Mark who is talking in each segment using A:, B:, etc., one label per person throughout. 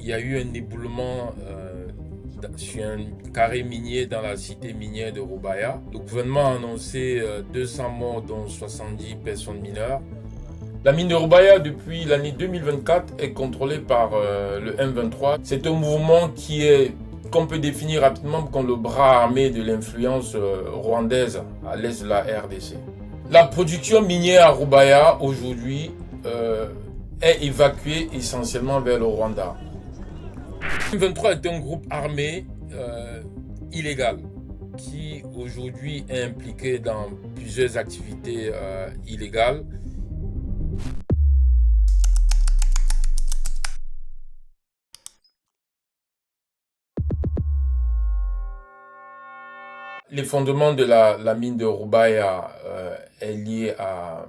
A: il y a eu un éboulement sur un carré minier dans la cité minière de Roubaïa. Le gouvernement a annoncé 200 morts, dont 70 personnes mineures. La mine de Roubaïa, depuis l'année 2024, est contrôlée par le M23. C'est un mouvement qu'on peut définir rapidement comme le bras armé de l'influence rwandaise à l'est de la RDC. La production minière à Roubaïa aujourd'hui est évacuée essentiellement vers le Rwanda. Le M23 est un groupe armé illégal qui aujourd'hui est impliqué dans plusieurs activités illégales. L'effondrement de la mine de Roubaïa est lié à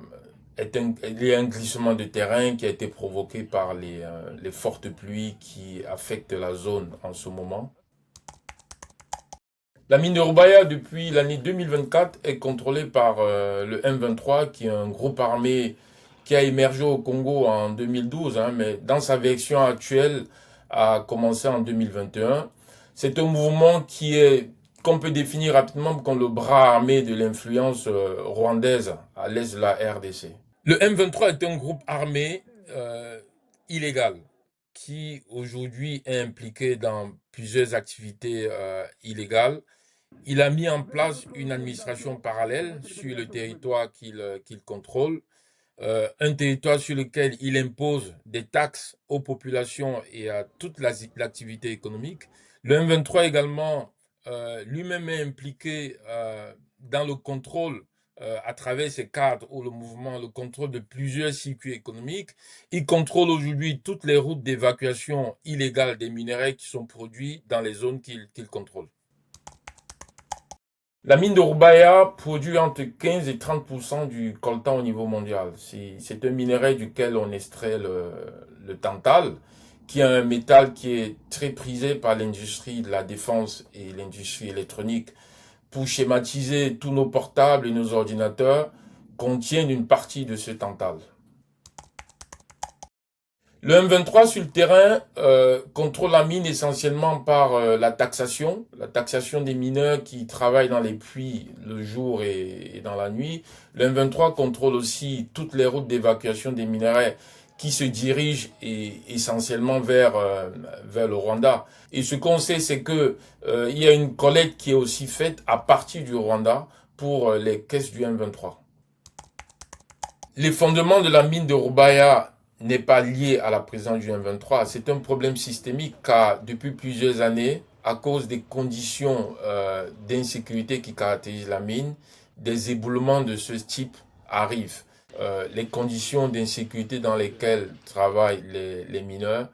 A: un glissement de terrain qui a été provoqué par les fortes pluies qui affectent la zone en ce moment. La mine de Roubaïa, depuis l'année 2024, est contrôlée par le M23, qui est un groupe armé qui a émergé au Congo en 2012, mais dans sa version actuelle a commencé en 2021. C'est un mouvement qu'on peut définir rapidement comme le bras armé de l'influence rwandaise à l'est de la RDC. Le M23 est un groupe armé illégal qui aujourd'hui est impliqué dans plusieurs activités illégales. Il a mis en place une administration parallèle sur le territoire qu'il contrôle, un territoire sur lequel il impose des taxes aux populations et à toute l'activité économique. Le M23 également lui-même est impliqué dans le contrôle à travers ses cadres ou le mouvement, le contrôle de plusieurs circuits économiques. Il contrôle aujourd'hui toutes les routes d'évacuation illégale des minerais qui sont produits dans les zones qu'il contrôle. La mine de Roubaïa produit entre 15 et 30% du coltan au niveau mondial. C'est un minerai duquel on extrait le tantal, qui est un métal qui est très prisé par l'industrie de la défense et l'industrie électronique. Pour schématiser, tous nos portables et nos ordinateurs contiennent une partie de ce tantal. Le M23 sur le terrain contrôle la mine essentiellement par la taxation des mineurs qui travaillent dans les puits le jour et dans la nuit. Le M23 contrôle aussi toutes les routes d'évacuation des minerais qui se dirigent essentiellement vers le Rwanda. Et ce qu'on sait, c'est que il y a une collecte qui est aussi faite à partir du Rwanda pour les caisses du M23. L'effondrement de la mine de Roubaïa n'est pas lié à la présence du M23. C'est un problème systémique car depuis plusieurs années, à cause des conditions d'insécurité qui caractérisent la mine, des éboulements de ce type arrivent. Les conditions d'insécurité dans lesquelles travaillent les mineurs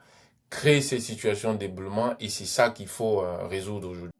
A: créent ces situations d'éboulement et c'est ça qu'il faut résoudre aujourd'hui.